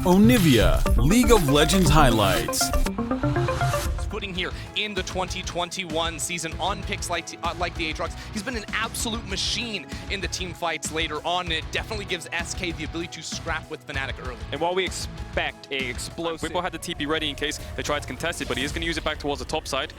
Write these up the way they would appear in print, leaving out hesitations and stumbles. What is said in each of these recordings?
Onivia, League of Legends highlights. Putting here in the 2021 season on picks like the Aatrox. He's been an absolute machine in the team fights later on, and it definitely gives SK the ability to scrap with Fnatic early. And while we expect a explosive... Whippo had the TP ready in case they tried to contest it, but he is going to use it back towards the top side.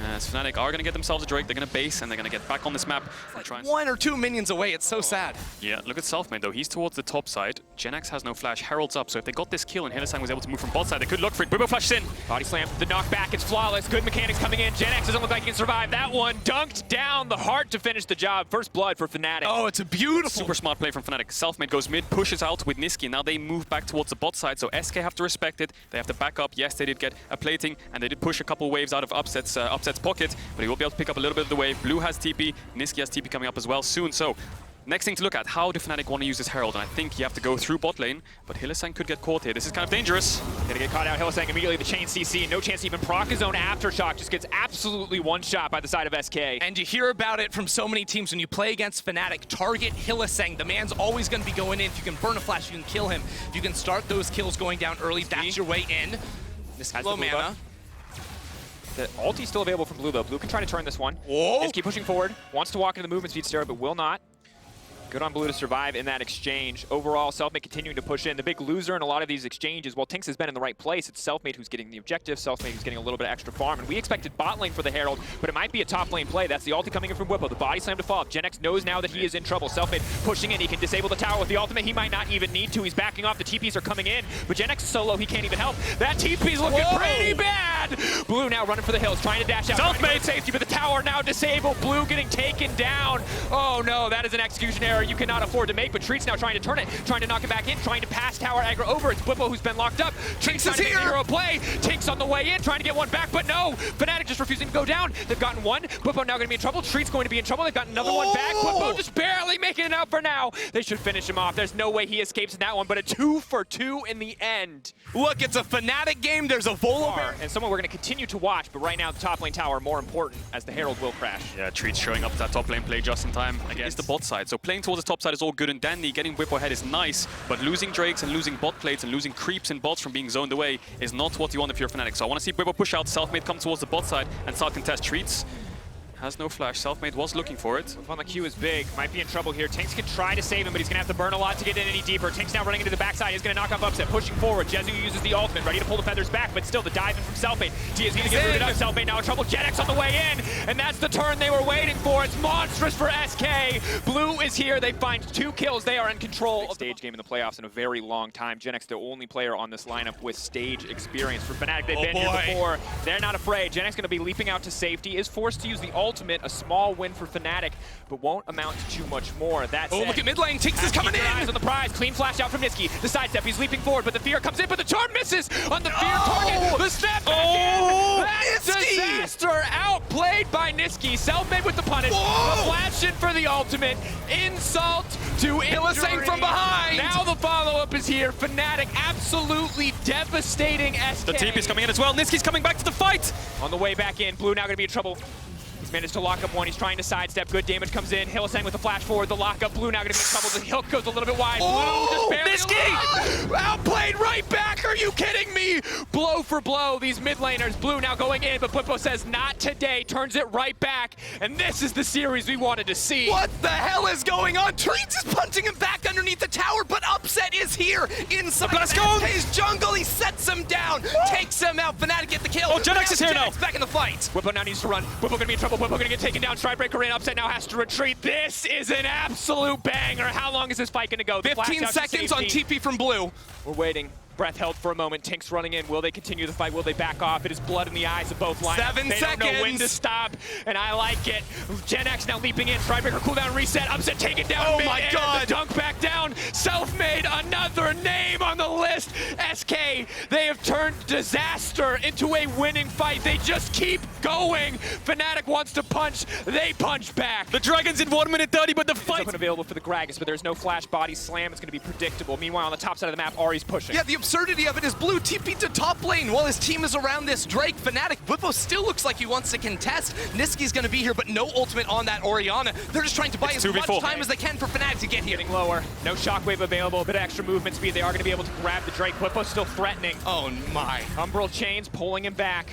As Fnatic are going to get themselves a Drake, they're going to base, and they're going to get back on this map. And try and... 1 or 2 minions away, it's so sad. Yeah, look at Selfmade though, he's towards the top side. Genex has no flash, Herald's up, so if they got this kill and Hylissang was able to move from bot side, they could look for it. Whippo flashes in. Body slam, the knockback, it's flawless. Good mechanics coming in. Genex doesn't look like he can survive that one. Dunked down the heart to finish the job. First blood for Fnatic. Oh, it's a beautiful... Super smart play from Fnatic. Selfmade goes mid, pushes out with Niski. Now they move back towards the bot side, so SK have to respect it. They have to back up. Yes, they did get a plating, and they did push a couple waves out of Upset's pocket, but he will be able to pick up a little bit of the wave. Blue has TP, Niski has TP coming up as well soon. So next thing to look at, how do Fnatic want to use this Herald? And I think you have to go through bot lane, but Hylissang could get caught here. This is kind of dangerous. Gonna get caught out. Hylissang immediately the chain CC. No chance to even proc his own aftershock. Just gets absolutely one-shot by the side of SK. And you hear about it from so many teams when you play against Fnatic. Target Hylissang. The man's always going to be going in. If you can burn a flash, you can kill him. If you can start those kills going down early, that's your way in. This has low mana. The ulti's still available from Blue, though. Blue can try to turn this one. Whoa! Just keep pushing forward. Wants to walk into the movement speed stair, but will not. Good on Blue to survive in that exchange. Overall, Selfmade continuing to push in. The big loser in a lot of these exchanges, while Tinks has been in the right place, it's Selfmade who's getting the objective, Selfmade who's getting a little bit of extra farm. And we expected bot lane for the Herald, but it might be a top lane play. That's the ulti coming in from Whippo. The body slam to fall. Genex knows now that he is in trouble. Selfmade pushing in. He can disable the tower with the ultimate. He might not even need to. He's backing off. The TPs are coming in, but Genex is so low he can't even help. That TP's looking pretty bad. Blue now running for the hills, trying to dash out. Selfmade safety, but the tower now disabled. Blue getting taken down. Oh no, that is an execution error you cannot afford to make. But Treat's now trying to turn it, trying to knock it back in, trying to pass tower aggro over. It's Whippo who's been locked up. Tinks is here. Hero play. Tinks on the way in, trying to get one back, but no. Fnatic just refusing to go down. They've gotten one. Whippo now going to be in trouble. Treat's going to be in trouble. They've got another one back. Whippo just barely making it out for now. They should finish him off. There's no way he escapes in that one, but a 2 for 2 in the end. Look, it's a Fnatic game. There's a Volibear. And someone we're going to continue to watch, but right now the top lane tower more important as the Herald will crash. Yeah, Treat's showing up to that top lane play just in time against the bot side. So playing towards the top side is all good and dandy. Getting Whippo ahead is nice, but losing Drakes and losing bot plates and losing creeps and bots from being zoned away is not what you want if you're Fnatic. So I want to see Whippo push out, Selfmade come towards the bot side and start contest. Treats has no flash. Selfmade was looking for it. On the Q is big. Might be in trouble here. Tinks can try to save him, but he's going to have to burn a lot to get in any deeper. Tinks now running into the backside. He's going to knock off Upset. Pushing forward. Jezu uses the ultimate. Ready to pull the feathers back, but still the dive in from Selfmade. T is going to get rooted up. Selfmade now in trouble. Genex on the way in, and that's the turn they were waiting for. It's monstrous for SK. Blue is here. They find 2 kills. They are in control of the stage game in the playoffs in a very long time. Genex, the only player on this lineup with stage experience. For Fnatic, they've been here before. They're not afraid. Genex going to be leaping out to safety. Is forced to use the ultimate. A small win for Fnatic, but won't amount to too much more. That said, look at mid lane. Tinks is coming in. Eyes on the prize. Clean flash out from Niski. The sidestep. He's leaping forward, but the fear comes in, but the charm misses on the fear target. The snap back in. That's disaster. Outplayed by Niski. Selfmade with the punish. The flash in for the ultimate. Insult to Hylissang from behind. Now the follow-up is here. Fnatic absolutely devastating SK. The TP's coming in as well. Niski's coming back to the fight. On the way back in. Blue now going to be in trouble. He's managed to lock up one. He's trying to sidestep. Good damage comes in. Hylissang with the flash forward. The lockup. Blue now going to be in trouble. The hook goes a little bit wide. Blue just barely alive. Outplayed right back. Are you kidding me? Blow for blow. These mid laners. Blue now going in, but Whippo says not today. Turns it right back. And this is the series we wanted to see. What the hell is going on? Treats is punching him back underneath the tower, but Upset is here inside his jungle. He sets him down, takes him out. Fnatic get the kill. Oh, Genex is here now. Back in the fight. Whippo now needs to run. Whippo gonna be in trouble. Whippo gonna get taken down. Stridebreaker in. Upset now has to retreat. This is an absolute banger. How long is this fight gonna go? 15 seconds on TP from Blue. We're waiting. Breath held for a moment. Tinks running in. Will they continue the fight? Will they back off? It is blood in the eyes of both lineups. 7 seconds. They don't know when to stop, and I like it. Genex now leaping in. Stridebreaker cooldown reset. Upset taken down. Oh my god. The dunk back down. Selfmade, another name on the list. SK, they have turned disaster into a winning fight. They just keep going. Fnatic wants to punch, they punch back. The Dragon's in 1 minute 30, but the fight... It's available for the Gragas, but there's no flash body slam. It's going to be predictable. Meanwhile, on the top side of the map, Ari's pushing. Yeah, the absurdity of it is Blue TP to top lane while his team is around this Drake. Fnatic, Whippo still looks like he wants to contest. Niski's going to be here, but no ultimate on that Orianna. They're just trying to buy as much time as they can for Fnatic to get here. Getting lower. No shockwave available. A bit of extra movement speed. They are going to be able to grab the Drake. Whippo still threatening. Oh my. Umbral chains pulling him back.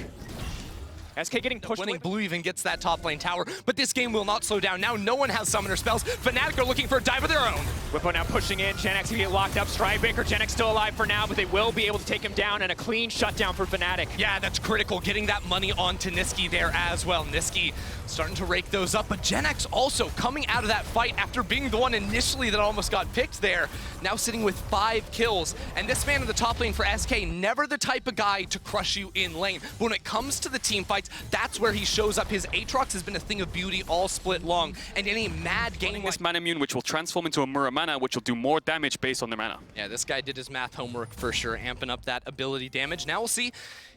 SK getting pushed. Winning Blue even gets that top lane tower, but this game will not slow down. Now no one has summoner spells. Fnatic are looking for a dive of their own. Whippo now pushing in. Gen X can get locked up. Stridebreaker. Gen X still alive for now, but they will be able to take him down, and a clean shutdown for Fnatic. Yeah, that's critical. Getting that money onto Niski there as well. Niski starting to rake those up, but Gen X also coming out of that fight after being the one initially that almost got picked there. Now sitting with 5 kills, and this man in the top lane for SK, never the type of guy to crush you in lane. But when it comes to the team fights, that's where he shows up. His Aatrox has been a thing of beauty all split long, and any mad game this mana immune, which will transform into a Mirror mana, which will do more damage based on their mana. Yeah, this guy did his math homework for sure, amping up that ability damage. Now we'll see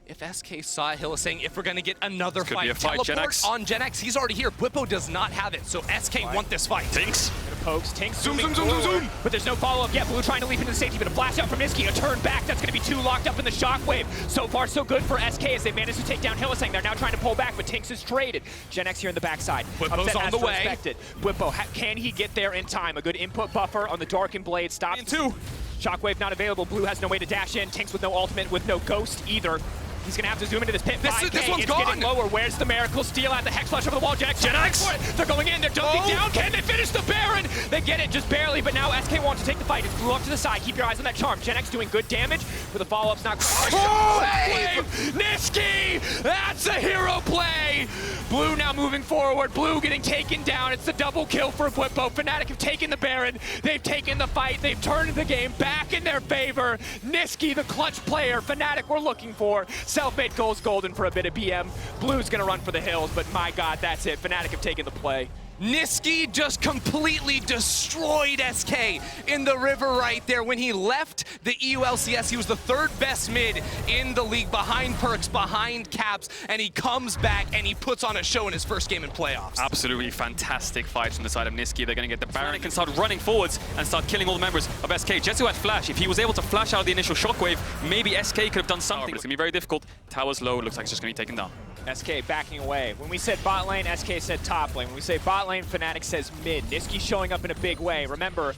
if SK saw Hill is saying if we're going to get another fight. Teleport on Gen X. He's already here. Whippo does not have it, so SK want this fight. Tinks. Pokes. Tinks zoom, zoom, zoom, zoom, zoom. But there's no follow-up yet. Blue trying to leap into the safety, but a flash out from Niski. A turn back. That's going to be 2 locked up in the shockwave. So far, so good for SK as they managed to take down Hillisang. They're now trying to pull back, but Tinks is traded. Gen X here in the backside. Whippo's on the way. Whippo, can he get there in time? A good input buffer on the Darkened Blade. Stops. In 2. Shockwave not available. Blue has no way to dash in. Tinks with no ultimate, with no ghost either. He's going to have to zoom into this pit. This one's gone. Getting lower. Where's the Miracle Steal at the Hex Flash over the wall? Gen X. They're going in. They're dunking down. Can they finish the Baron? They get it just barely, but now SK wants to take the fight. It's Blue up to the side. Keep your eyes on that charm. Gen X doing good damage, but the follow-up's not great. Niski! That's a hero play! Blue now moving forward. Blue getting taken down. It's the double kill for Whippo. Fnatic have taken the Baron. They've taken the fight. They've turned the game back in their favor. Niski, the clutch player Fnatic we're looking for. Self-made goals golden for a bit of BM. Blue's gonna run for the hills, but my God, that's it. Fnatic have taken the play. Niski just completely destroyed SK in the river right there. When he left the EU LCS, he was the 3rd best mid in the league, behind Perks, behind Caps, and he comes back and he puts on a show in his first game in playoffs. Absolutely fantastic fight from the side of Niski. They're going to get the Baron, can start running forwards and start killing all the members of SK. Jetsu had flash. If he was able to flash out the initial shockwave, maybe SK could have done something, but it's going to be very difficult. Tower's low, looks like it's just going to be taken down. SK backing away. When we said bot lane, SK said top lane. When we say bot lane, Fnatic says mid. Niski showing up in a big way. Remember,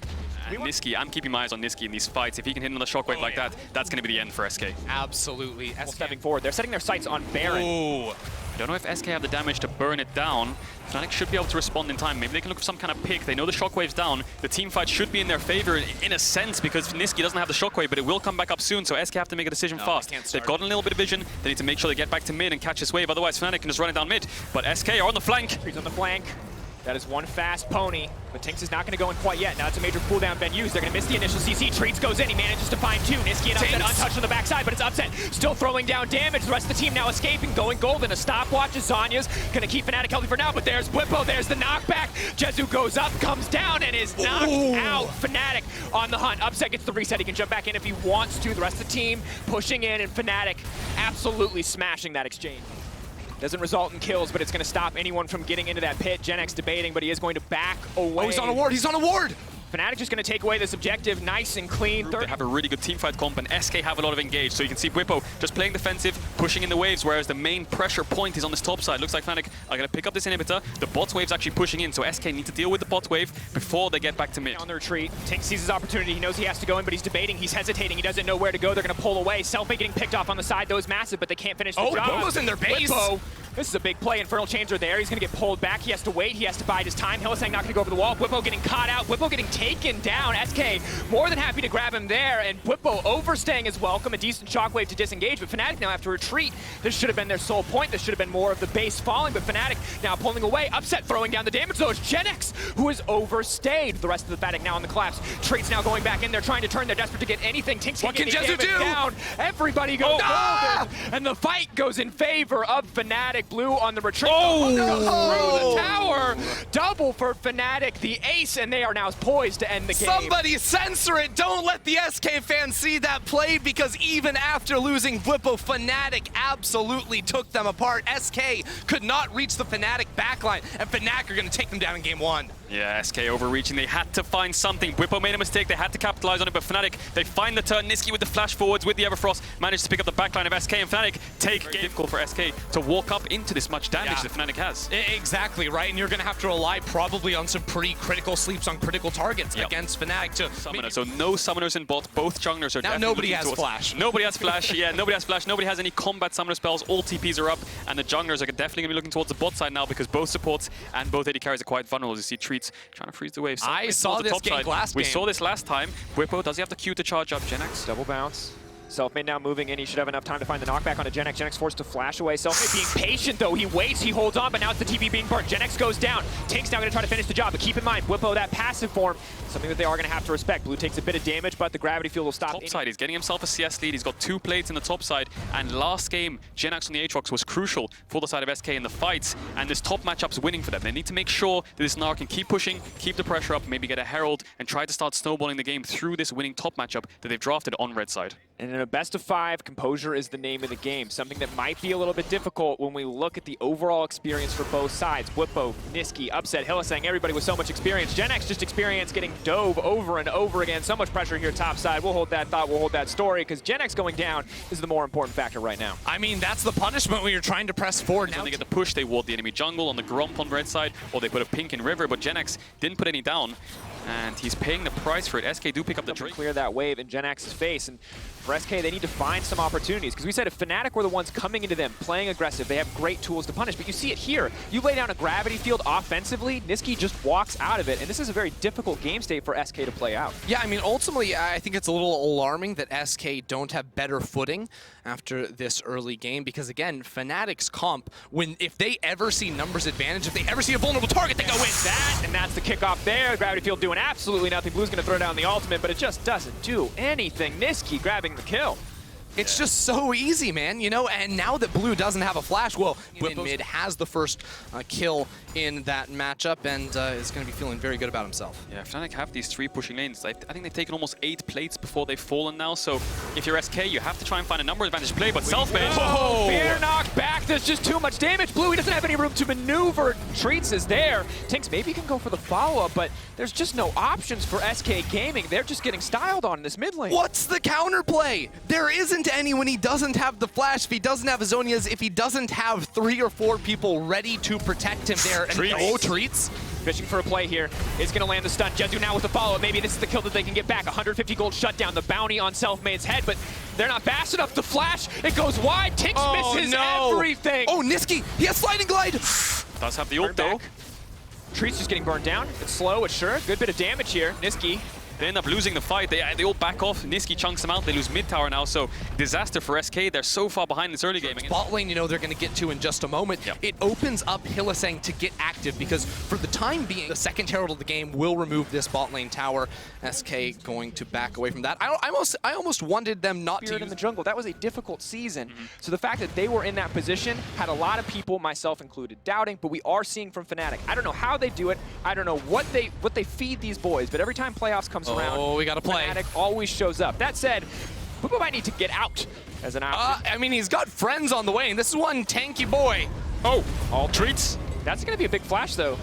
Niski, I'm keeping my eyes on Niski in these fights. If he can hit another shockwave like that, that's going to be the end for SK. Absolutely. Stepping forward. They're setting their sights on Baron. Ooh. I don't know if SK have the damage to burn it down. Fnatic should be able to respond in time. Maybe they can look for some kind of pick. They know the shockwave's down. The team fight should be in their favor in a sense because Niski doesn't have the shockwave, but it will come back up soon, so SK have to make a decision fast. They've got a little bit of vision. They need to make sure they get back to mid and catch this wave. Otherwise, Fnatic can just run it down mid. But SK are on the flank. He's on the flank. That is one fast pony, but Tinks is not going to go in quite yet. Now it's a major cooldown been used. They're going to miss the initial CC. Treats goes in. He manages to find 2. Niski and Upset untouched on the backside, but it's Upset still throwing down damage. The rest of the team now escaping, going golden. A stopwatch. Zanya's going to keep Fnatic healthy for now, but there's Whippo. There's the knockback. Jezu goes up, comes down, and is knocked out. Fnatic on the hunt. Upset gets the reset. He can jump back in if he wants to. The rest of the team pushing in, and Fnatic absolutely smashing that exchange. Doesn't result in kills, but it's going to stop anyone from getting into that pit. Gen X debating, but he is going to back away. Oh, he's on a ward. He's on a ward. Fnatic just going to take away this objective nice and clean. They have a really good teamfight comp, and SK have a lot of engage. So you can see Whippo just playing defensive, pushing in the waves, whereas the main pressure point is on this top side. Looks like Fnatic are going to pick up this inhibitor. The bot wave's actually pushing in, so SK need to deal with the bot wave before they get back to mid. On the retreat, Tink sees his opportunity. He knows he has to go in, but he's debating. He's hesitating. He doesn't know where to go. They're going to pull away. Selfmade getting picked off on the side, though, is massive, but they can't finish the job. Oh, Whippo's in their base. Whippo. This is a big play. Infernal Chains are there. He's going to get pulled back. He has to wait. He has to bide his time. Hillisang not going to go over the wall. Whippo getting caught out. Whippo getting taken down. SK more than happy to grab him there. And Whippo overstaying his welcome. A decent shockwave to disengage. But Fnatic now have to retreat. This should have been their sole point. This should have been more of the base falling. But Fnatic now pulling away. Upset throwing down the damage. So it's Gen X who has overstayed. The rest of the Fnatic now on the collapse. Treats now going back in. They're trying to turn. They're desperate to get anything. Tinks what can Jezu do? Down. Everybody goes golden. And the fight goes in favor of Fnatic. Blue on the retreat. Oh! Goes through the tower. Double for Fnatic, the ace, and they are now poised plays to end the game. Somebody censor it! Don't let the SK fans see that play, because even after losing Blippo, Fnatic absolutely took them apart. SK could not reach the Fnatic backline, and Fnatic are going to take them down in game 1. Yeah, SK overreaching. They had to find something. Bwipo made a mistake. They had to capitalize on it, but Fnatic, they find the turn. Niski with the flash forwards with the Everfrost managed to pick up the backline of SK, and Fnatic take very difficult for SK to walk up into this much damage that Fnatic has. Exactly, right? And you're going to have to rely probably on some pretty critical sleeps on critical targets against Fnatic to Summoner. So no summoners in bot. Both junglers are now nobody has flash. Nobody has flash. Yeah, nobody has flash. Nobody has any combat summoner spells. All TPs are up, and the junglers are definitely going to be looking towards the bot side now, because both supports and both AD carries are quite vulnerable. You see Treats trying to freeze the wave. I saw this gank last game. We saw this last time. Bwipo, does he have the Q to charge up Genex? Double bounce. Selfmade now moving in. He should have enough time to find the knockback onto Genex. Genex forced to flash away. Selfmade being patient, though. He waits, he holds on, but now it's the TP being burnt. Genex goes down. Tink's now going to try to finish the job, but keep in mind, Bwipo, that passive form, something that they are going to have to respect. Blue takes a bit of damage, but the gravity field will stop. Top side, he's getting himself a CS lead. He's got 2 plates in the top side, and last game, Genex on the Aatrox was crucial for the side of SK in the fights, and this top matchup's winning for them. They need to make sure that this Gnar can keep pushing, keep the pressure up, maybe get a Herald, and try to start snowballing the game through this winning top matchup that they've drafted on red side. And in a best of 5, composure is the name of the game. Something that might be a little bit difficult when we look at the overall experience for both sides. Bwipo, Niski, Upset, Hylissang, everybody with so much experience. Genex just experience getting dove over and over again. So much pressure here top side. We'll hold that thought, we'll hold that story, because Genex going down is the more important factor right now. I mean, that's the punishment when you're trying to press forward. Now they get the push, they ward the enemy jungle on the Gromp on red side, or they put a pink in river, but Genex didn't put any down, and he's paying the price for it. SK do pick up the Drake. Clear that wave in Genex's face, and for SK, they need to find some opportunities, because we said if Fnatic were the ones coming into them, playing aggressive, they have great tools to punish, but you see it here. You lay down a gravity field offensively, Niski just walks out of it, and this is a very difficult game state for SK to play out. Yeah, I mean, ultimately, I think it's a little alarming that SK don't have better footing after this early game, because again, Fnatic's comp, if they ever see numbers advantage, if they ever see a vulnerable target, they go in. And that's the kickoff there. Gravity field doing absolutely nothing. Blue's going to throw down the ultimate, but it just doesn't do anything. Niski grabbing the kill. It's just so easy, man, you know, and now that Blue doesn't have a flash, well, mid has the first kill in that matchup and is going to be feeling very good about himself. Yeah, Fnatic have these 3 pushing lanes. I think they've taken almost 8 plates before they've fallen now, so if you're SK, you have to try and find a number advantage play, but Selfmade. Oh, fear knock back. There's just too much damage. Blue, he doesn't have any room to maneuver. Treats is there. Tinks maybe can go for the follow-up, but there's just no options for SK Gaming. They're just getting styled on in this mid lane. What's the counterplay? There isn't any when he doesn't have the flash, if he doesn't have Azonias, if he doesn't have 3 or 4 people ready to protect him there. And Treats. Fishing for a play here. Is going to land the stun. Jezu now with the follow-up. Maybe this is the kill that they can get back. 150 gold shutdown. The bounty on Selfmade's head, but they're not fast enough to flash. It goes wide. Tinks misses everything. Oh, Niski, he has sliding glide. Does have the ult though. Treats just getting burned down. It's slow, it's sure. Good bit of damage here. Niski. They end up losing the fight. They all back off. Niski chunks them out. They lose mid tower now, so disaster for SK. They're so far behind this early game. Bot lane, you know, they're going to get to in just a moment. Yep. It opens up Hylissang to get active because for the time being, the second herald of the game will remove this bot lane tower. SK going to back away from that. I almost wanted them not to use in the jungle. That was a difficult season. So the fact that they were in that position had a lot of people, myself included, doubting, but we are seeing from Fnatic. I don't know how they do it. I don't know what they feed these boys, but every time playoffs comes around, we got to play. Fnatic always shows up. That said, Bwipo might need to get out as an option. I mean, he's got friends on the way, and this is one tanky boy. Oh, all Treats. That's going to be a big flash, though.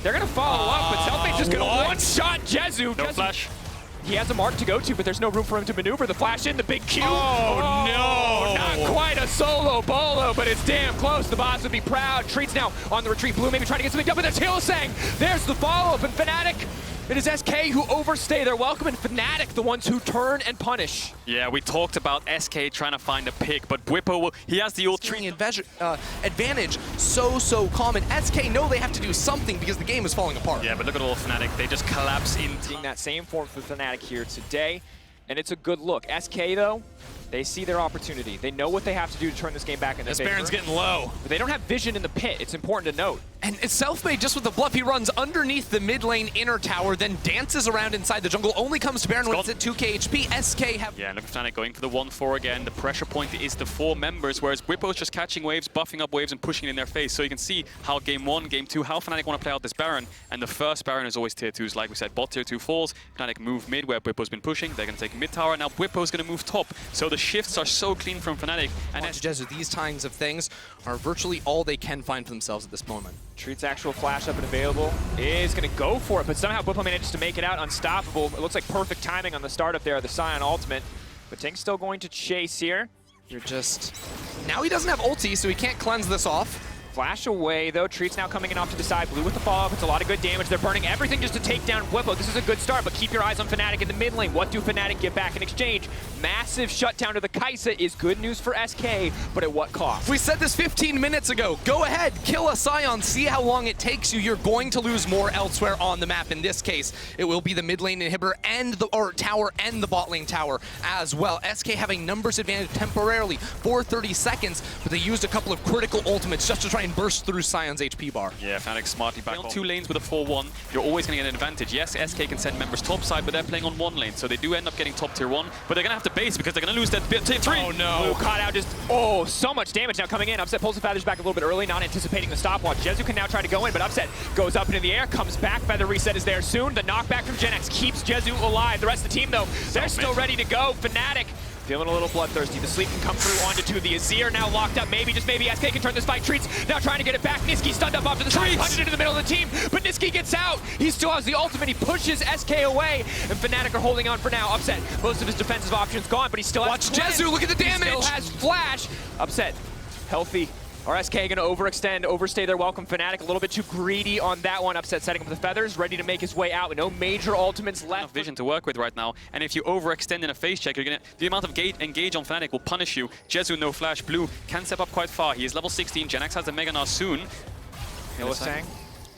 They're going to follow up, but Selfmade's just going to one-shot Jezu. No flash. He has a mark to go to, but there's no room for him to maneuver. The flash in, the big Q. Oh, no. Not quite a solo bolo, but it's damn close. The boss would be proud. Treats now on the retreat. Blue maybe trying to get something done, but there's Hylissang. There's the follow-up, and Fnatic. It is SK who overstay their welcome, and Fnatic the ones who turn and punish. Yeah, we talked about SK trying to find a pick, but Bwipo, he has the ult. Advantage so common. SK know they have to do something because the game is falling apart. Yeah, but look at all Fnatic. They just collapse in. Seeing that same form for Fnatic here today, and it's a good look. SK, though, they see their opportunity. They know what they have to do to turn this game back into favor. This Baron's getting low. But they don't have vision in the pit. It's important to note. And it's Selfmade just with the bluff. He runs underneath the mid lane inner tower, then dances around inside the jungle. Only comes to Baron when it's at 2k HP. SK have... Yeah, look at Fnatic going for the 1-4 again. The pressure point is the 4 members, whereas Whippo's just catching waves, buffing up waves, and pushing it in their face. So you can see how game 1, game 2, how Fnatic want to play out this Baron. And the first Baron is always tier 2s. Like we said, bot tier 2 falls. Fnatic move mid, where Whippo's been pushing. They're going to take mid tower. Now Whippo's going to move top. So the shifts are so clean from Fnatic. And Jezu, these kinds of things are virtually all they can find for themselves at this moment. Treat's actual flash up and available is going to go for it, but somehow Whippo manages to make it out unstoppable. It looks like perfect timing on the startup there of the Sion ultimate, but Tink's still going to chase here. You're just... Now he doesn't have ulti, so he can't cleanse this off. Flash away, though. Treat's now coming in off to the side. Blue with the follow-up. It's a lot of good damage. They're burning everything just to take down Whippo. This is a good start, but keep your eyes on Fnatic in the mid lane. What do Fnatic get back in exchange? Massive shutdown to the Kai'Sa is good news for SK, but at what cost? We said this 15 minutes ago. Go ahead, kill a Sion, see how long it takes you. You're going to lose more elsewhere on the map. In this case, it will be the mid lane inhibitor and the tower and the bot lane tower as well. SK having numbers advantage temporarily for 30 seconds, but they used a couple of critical ultimates just to try and burst through Sion's HP bar. Yeah, Fnatic smartly back on 2 lanes with a 4-1. You're always going to get an advantage. Yes, SK can send members top side, but they're playing on 1 lane, so they do end up getting top tier 1, but they're going to have to base because they're going to lose that tier 3. Oh no. Blue caught out just, oh, so much damage now coming in. Upset pulls the feathers back a little bit early, not anticipating the stopwatch. Jezu can now try to go in, but Upset goes up into the air, comes back. Feather reset is there soon. The knockback from Gen X keeps Jezu alive. The rest of the team, though, they're still ready to go. Fnatic feeling a little bloodthirsty. The sleep can come through onto 2. The Azir now locked up. Maybe, just maybe, SK can turn this fight. Treats now trying to get it back. Niski stunned up off to the side, punched into the middle of the team, but Niski gets out. He still has the ultimate. He pushes SK away, and Fnatic are holding on for now. Upset, most of his defensive options gone, but he still has... Watch Jezu, look at the damage! He still has flash. Upset, healthy. Or SK going to overextend, overstay their welcome. Fnatic a little bit too greedy on that one. Upset setting up the feathers, ready to make his way out with no major ultimates left. Enough vision to work with right now, and if you overextend in a face check, you're gonna, the amount of engage on Fnatic will punish you. Jezu, no flash. Blue can step up quite far. He is level 16. Gen X has a Mega Gnar soon. Hylissang.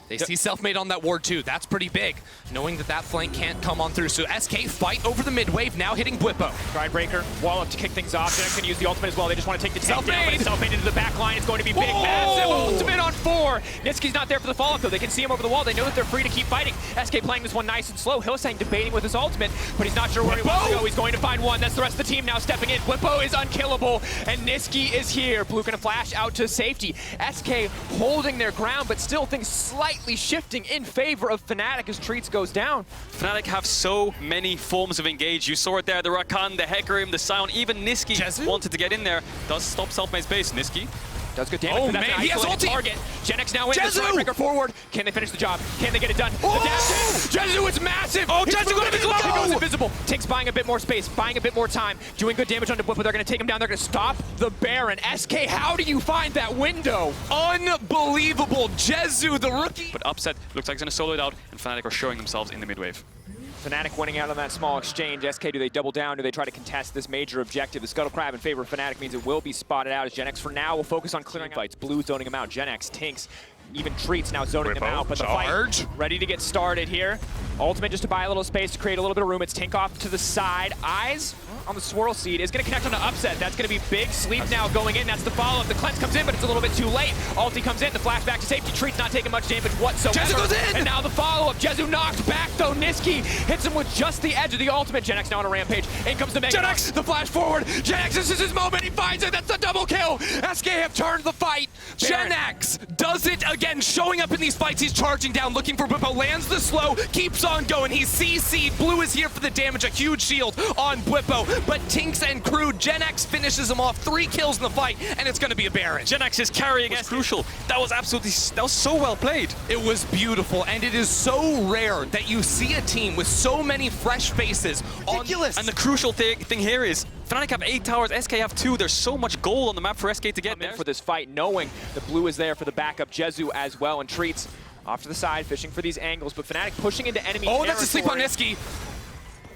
They see Selfmade on that ward too. That's pretty big, knowing that that flank can't come on through. So SK fight over the mid wave, now hitting Whippo. Stridebreaker, wall up to kick things off. Gen X can use the ultimate as well. They just want to take the tank down, but it's Selfmade into the back line. It's going to be big, massive ultimate on 4. Niski's not there for the follow-up though. They can see him over the wall. They know that they're free to keep fighting. SK playing this one nice and slow. Hylissang debating with his ultimate, but he's not sure where he wants to go. He's going to find one. That's the rest of the team now stepping in. Whippo is unkillable, and Niski is here. Blue gonna flash out to safety. SK holding their ground, but still things slightly shifting in favor of Fnatic as Treats goes down. Fnatic have so many forms of engage. You saw it there, the Rakan, the Hecarim, the Sion, even Niski wanted to get in there. Does stop Selfmade's base. Niski does good damage, but that's an isolated target. Gen X now in, the Stridebreaker forward. Can they finish the job? Can they get it done? Jezu is massive! Oh, Jezu gonna be close! He goes invisible. Tink's buying a bit more space, buying a bit more time, doing good damage on the Whippo. They're gonna take him down. They're gonna stop the Baron. SK, how do you find that window? Unbelievable. Jezu, the rookie. But Upset looks like he's gonna solo it out, and Fnatic are showing themselves in the mid wave. Fnatic winning out on that small exchange. SK, do they double down? Do they try to contest this major objective? The Scuttle Crab in favor of Fnatic means it will be spotted out as Gen X for now will focus on clearing fights. Blue zoning him out. Gen X, Tinks, even Treats now zoning them out, but the fight ready to get started here. Ultimate just to buy a little space to create a little bit of room. It's Tink off to the side. Eyes on the Swirl Seed is going to connect on the Upset. That's going to be big. Sleep now going in. That's the follow-up. The cleanse comes in, but it's a little bit too late. Ulti comes in. The flashback to safety. Treat's not taking much damage whatsoever. Jezu goes in! And now the follow-up. Jezu knocked back, though. Niski hits him with just the edge of the ultimate. Gen X now on a rampage. In comes the Mega. Gen X, the flash forward. Gen X, this is his moment. He finds it. That's the double kill. SK have turned the fight. Gen X does it again, showing up in these fights. He's charging down, looking for Whippo. Lands the slow, keeps on going. He's CC'd. Blue is here for the damage. A huge shield on Whippo, but Tinks and crew. Gen X finishes him off. 3 kills in the fight, and it's going to be a Baron. Gen X is carrying. That's crucial. That was so well played. It was beautiful, and it is so rare that you see a team with so many fresh faces. Ridiculous. And the crucial thing here is Fnatic have 8 towers, SK have 2. There's so much gold on the map for SK to get there. For this fight, knowing the Blue is there for the backup. Jezu as well, and Treats off to the side, fishing for these angles, but Fnatic pushing into enemy territory. That's a sleep on Niski.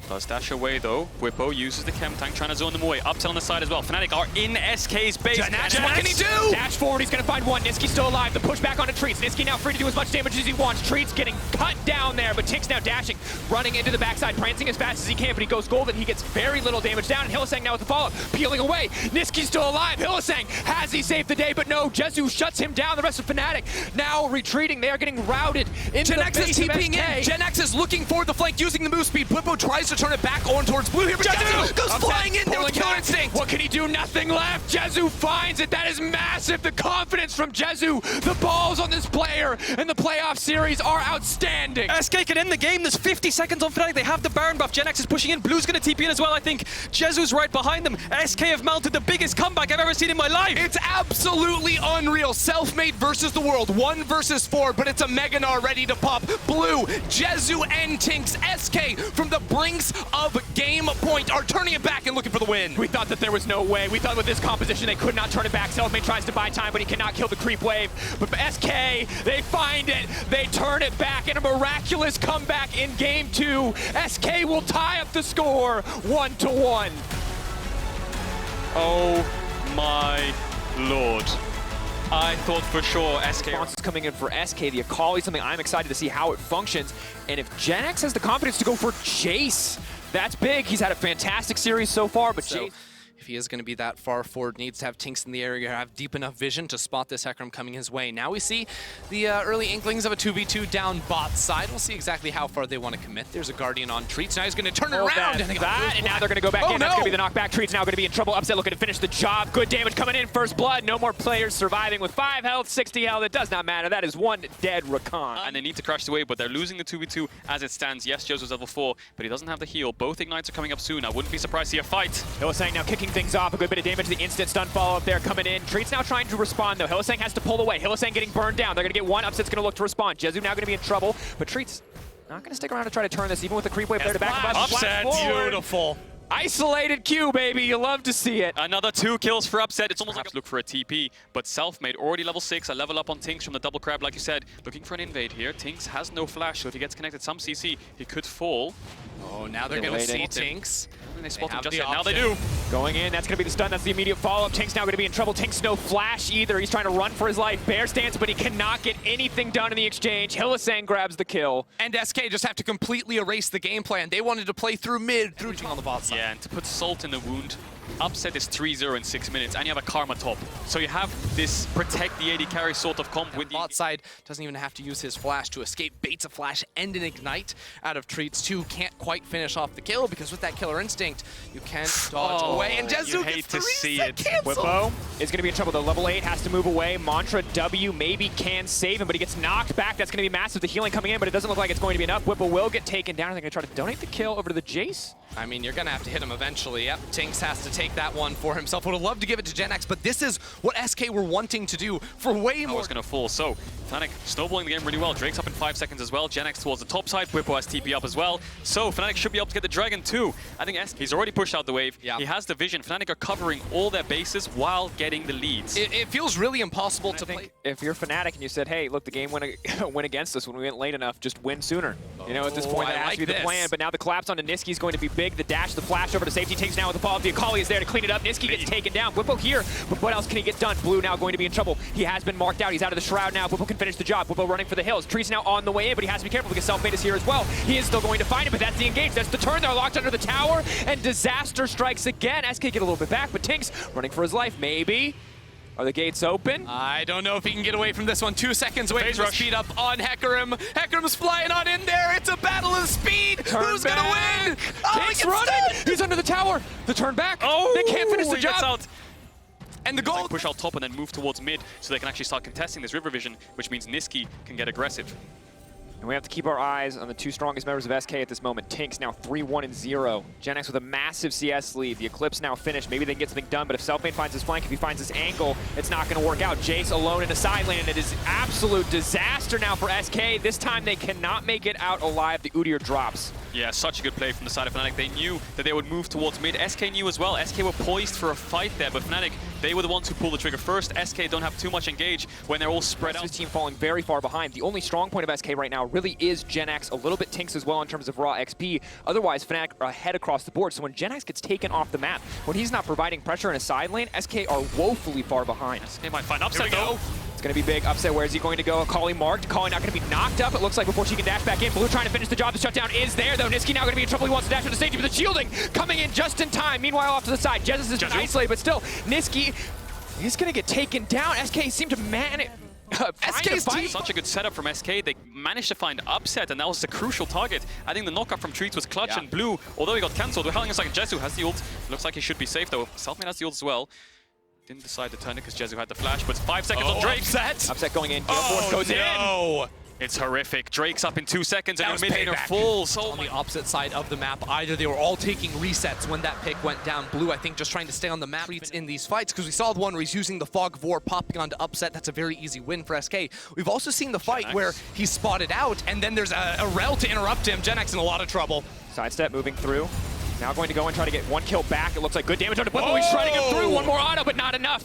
Does dash away though. Whippo uses the chem tank, trying to zone them away. Upsell on the side as well. Fnatic are in SK's base. Janax, what can he do? Dash forward, he's gonna find one. Niski's still alive. The push back onto Treats. Niski now free to do as much damage as he wants. Treats getting cut down there, but Tinks now dashing, running into the backside, prancing as fast as he can, but he goes golden. He gets very little damage down, and Hylissang now with the follow-up, peeling away. Niski's still alive. Hylissang, has he saved the day? But no, Jezu shuts him down. The rest of Fnatic now retreating. They are getting routed into the base of TPing in. SK. Janax is looking for the flank using the move speed. Whippo tries to turn it back on towards blue here, but Jezu goes flying in there with Killer Instinct. What can he do? Nothing left. Jezu finds it. That is massive. The confidence from Jezu. The balls on this player in the playoff series are outstanding. SK can end the game. There's 50 seconds on Fnatic. They have the Baron buff. Genex is pushing in. Blue's going to TP in as well, I think. Jezu's right behind them. SK have mounted the biggest comeback I've ever seen in my life. It's absolutely unreal. Self-made versus the world. 1 versus 4, but it's a Meganar ready to pop. Blue, Jezu, and Tinks. SK from the brinks of game point are turning it back and looking for the win. We thought that there was no way. We thought with this composition they could not turn it back. Selfmade tries to buy time, but he cannot kill the creep wave. But for SK, they find it. They turn it back in a miraculous comeback in game 2. SK will tie up the score 1-1. Oh my lord. I thought for sure SK... Response is coming in for SK. The Akali is something I'm excited to see how it functions. And if Janax has the confidence to go for Jace, that's big. He's had a fantastic series so far, but Jace... If he is going to be that far forward, needs to have Tinks in the area, have deep enough vision to spot this Hecarim coming his way. Now we see the early inklings of a 2v2 down bot side. We'll see exactly how far they want to commit. There's a Guardian on Treats. Now he's going to turn it around. And now they're going to go back in. That's going to be the knockback. Treats now going to be in trouble. Upset looking to finish the job. Good damage coming in. First blood. No more players surviving with 5 health, 60 health. It does not matter. That is one dead Rakan. And they need to crash the wave, but they're losing the 2v2 as it stands. Yes, Jezu's level 4, but he doesn't have the heal. Both Ignites are coming up soon. I wouldn't be surprised to see a fight. Hylissang now kicking things off. A good bit of damage. The instant stun follow-up there coming in. Treats now trying to respond, though. Hylissang has to pull away. Hylissang getting burned down. They're going to get one. Upset's going to look to respond. Jezu now going to be in trouble, but Treats not going to stick around to try to turn this, even with the creep wave there to back him up. Upset, beautiful. Isolated Q, baby. You love to see it. Another 2 kills for Upset. It's almost like look for a TP, but Self-Made already level 6. A level up on Tinks from the double crab, like you said. Looking for an invade here. Tinks has no flash, so if he gets connected some CC, he could fall. Oh, now they're going to see Tinks. And they spot him just yet. Now they do. Going in, that's going to be the stun. That's the immediate follow-up. Tinks now going to be in trouble. Tinks no flash either. He's trying to run for his life. Bear stance, but he cannot get anything done in the exchange. Hylissang grabs the kill. And SK just have to completely erase the game plan. They wanted to play through mid, through on the bot side. Yeah, and to put Salt in the wound, Upset is 3-0 in 6 minutes, and you have a Karma top. So you have this protect the AD carry sort of comp with the... Bot side doesn't even have to use his flash to escape, baits a flash and an ignite out of Treats. 2 can't quite finish off the kill, because with that Killer Instinct, you can't dodge away. And Jezu gets the reset canceled. Whippo is going to be in trouble. The level 8 has to move away. Mantra W maybe can save him, but he gets knocked back. That's going to be massive. The healing coming in, but it doesn't look like it's going to be enough. Whippo will get taken down. They're going to try to donate the kill over to the Jace. I mean, you're going to have to hit him eventually. Yep, Tinks has to take that one for himself. Would have loved to give it to Genex, but this is what SK were wanting to do for way more. It's going to fall. So, Fnatic snowballing the game really well. Drake's up in 5 seconds as well. Genex towards the top side. Whippo has TP up as well. So, Fnatic should be able to get the Dragon too. I think he's already pushed out the wave. Yep. He has the vision. Fnatic are covering all their bases while getting the leads. It feels really impossible to play. If you're Fnatic and you said, hey, look, the game went against us when we went late enough, just win sooner. You know, at this point, that has to be the plan. But now the collapse onto Niski is going to be big. The dash, the flash over to safety. Takes now with the follow-up. The Akali is there to clean it up. Niski gets taken down. Whippo here, but what else can he get done? Blue now going to be in trouble. He has been marked out. He's out of the shroud now. Whippo can finish the job. Whippo running for the hills. Trees now on the way in, but he has to be careful because Self-Made is here as well. He is still going to find it, but that's the engage. That's the turn. They're locked under the tower, and disaster strikes again. SK get a little bit back, but Tinks running for his life. Maybe. Are the gates open? I don't know if he can get away from this one. 2 seconds away from the speed up on Hecarim. Hecarim's flying on in there. It's a battle of speed. Who's going to win? Tinks running. He's under the tower. The turn back. Oh, they can't finish the job. Out. And the goal. Like push out top and then move towards mid so they can actually start contesting this river vision, which means Niski can get aggressive. And we have to keep our eyes on the 2 strongest members of SK at this moment. Tinks now 3-1-0. Genex with a massive CS lead. The Eclipse now finished. Maybe they can get something done, but if Self-Made finds his flank, if he finds his angle, it's not going to work out. Jace alone in a side lane, and it is absolute disaster now for SK. This time they cannot make it out alive. The Udyr drops. Yeah, such a good play from the side of Fnatic. They knew that they would move towards mid. SK knew as well. SK were poised for a fight there, but Fnatic They were the ones who pulled the trigger first. SK don't have too much engage when they're all spread out. This team falling very far behind. The only strong point of SK right now really is Gen X, a little bit Tinks as well in terms of raw XP. Otherwise, Fnatic are ahead across the board. So when Gen X gets taken off the map, when he's not providing pressure in a side lane, SK are woefully far behind. They might find upset though. It's going to be big. Upset, where is he going to go? Akali marked. Akali not going to be knocked up, it looks like, before she can dash back in. Blue trying to finish the job. The shutdown is there, though. Niski now going to be in trouble. He wants to dash to the stage, but the shielding coming in just in time. Meanwhile, off to the side, Jesus is isolated, but still, Niski is going to get taken down. SK seem to manage. SK's team. Such a good setup from SK. They managed to find upset, and that was the crucial target. I think the knockup from Treats was clutch, and Blue, although he got cancelled, we're having a second. Jezu has the ult. Looks like he should be safe, though. Selfmade has the ult as well. Didn't decide to turn it because Jezu had the flash, but 5 seconds on Drake. Upset going in. Force goes in. It's horrific. Drake's up in 2 seconds, and your mid laner falls. On the opposite side of the map, either they were all taking resets when that pick went down. Blue, I think, just trying to stay on the map in these fights, because we saw the one where he's using the Fog of War, popping onto Upset. That's a very easy win for SK. We've also seen the fight where he's spotted out, and then there's a Rel to interrupt him. Gen X in a lot of trouble. Sidestep moving through. Now going to go and try to get 1 kill back. It looks like good damage on Blippo. He's trying to get through. 1 more auto, but not enough.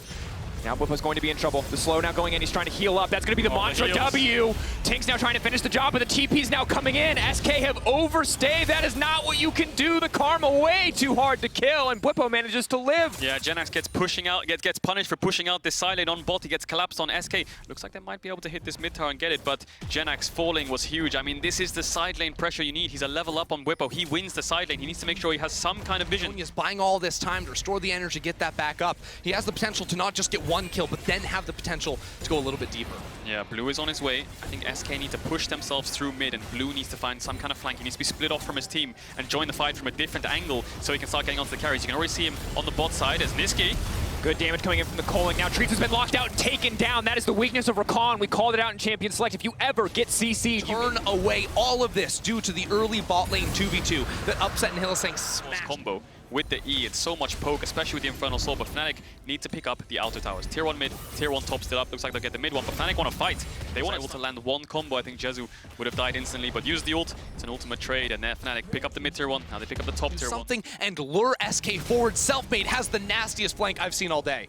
Now Blippo's going to be in trouble. The slow now going in. He's trying to heal up. That's going to be the mantra W. Tink's now trying to finish the job, but the TP's now coming in. SK have overstayed. That is not what you can do. The Karma way too hard to kill, and Blippo manages to live. Yeah, Gen X gets pushing out, gets punished for pushing out this side lane on bot. He gets collapsed on SK. Looks like they might be able to hit this mid tower and get it, but Gen X falling was huge. I mean, this is the side lane pressure you need. He's a level up on Blippo. He wins the side lane. He needs to make sure he has some kind of vision. He's buying all this time to restore the energy, get that back up. He has the potential to not just get 1 kill, but then have the potential to go a little bit deeper. Yeah, Blue is on his way. I think SK need to push themselves through mid, and Blue needs to find some kind of flank. He needs to be split off from his team and join the fight from a different angle so he can start getting onto the carries. You can already see him on the bot side as Niski. Good damage coming in from the Calling. Now Treats has been locked out and taken down. That is the weakness of Rakan. We called it out in Champion Select. If you ever get CC'd, turn away all of this due to the early bot lane 2v2 that Upset and Hylissang smashed. Combo with the E. It's so much poke, especially with the Infernal Soul, but Fnatic need to pick up the outer towers. Tier 1 mid, Tier 1 top still up. Looks like they'll get the mid one, but Fnatic want to fight. They want able to land 1 combo. I think Jezu would have died instantly, but use the ult. It's an ultimate trade, and Fnatic pick up the mid Tier 1. Now they pick up the top Tier 1. And lure SK forward. Selfmade has the nastiest flank I've seen all day.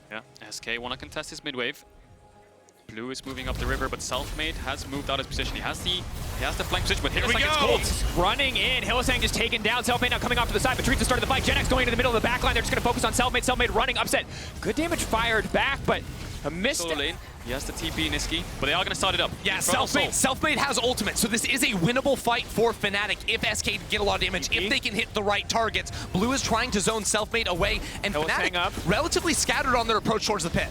Yeah, SK want to contest his mid wave. Blue is moving up the river, but Selfmade has moved out of his position. He has the flank position, but Hylissang gets caught. Running in, Hylissang just taken down. Selfmade now coming off to the side, but Treats has started the fight. Gen X going into the middle of the back line. They're just going to focus on Selfmade. Selfmade running, Upset. Good damage fired back, but a missed lane. He has the TP Niski, but they are going to start it up. Yeah, Selfmade has ultimate, so this is a winnable fight for Fnatic if SK get a lot of damage, if they can hit the right targets. Blue is trying to zone Selfmade away, and Fnatic relatively scattered on their approach towards the pit.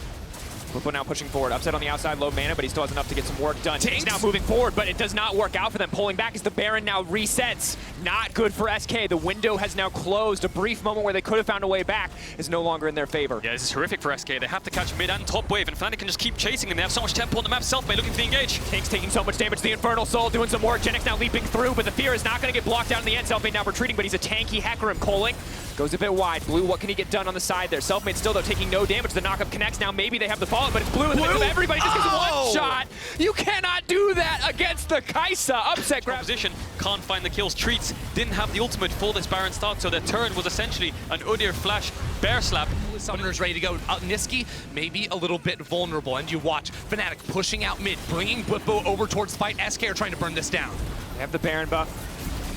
Blippo now pushing forward. Upset on the outside, low mana, but he still has enough to get some work done. He's now moving forward, but it does not work out for them. Pulling back as the Baron now resets. Not good for SK. The window has now closed. A brief moment where they could have found a way back is no longer in their favor. Yeah, this is horrific for SK. They have to catch mid and top wave, and Fnatic can just keep chasing them. They have so much tempo on the map. Selfmade looking for the engage. Tink's taking so much damage. The Infernal Soul doing some work. Gen X now leaping through, but the fear is not going to get blocked out in the end. Selfmade now retreating, but he's a tanky Hecarim. Calling goes a bit wide. Blue, what can he get done on the side there? Selfmade still, though, taking no damage. The knockup connects. Now maybe they have the follow, but it's Blue in the middle of everybody. Just gets 1 shot. You cannot do that against the Kaisa. Upset grab position. Can't find the kills. Treats didn't have the ultimate for this Baron start, so their turn was essentially an Udyr flash bear slap. Summoner's ready to go. Niski maybe a little bit vulnerable, and you watch Fnatic pushing out mid, bringing Blippo over towards fight. SK are trying to burn this down. They have the Baron buff.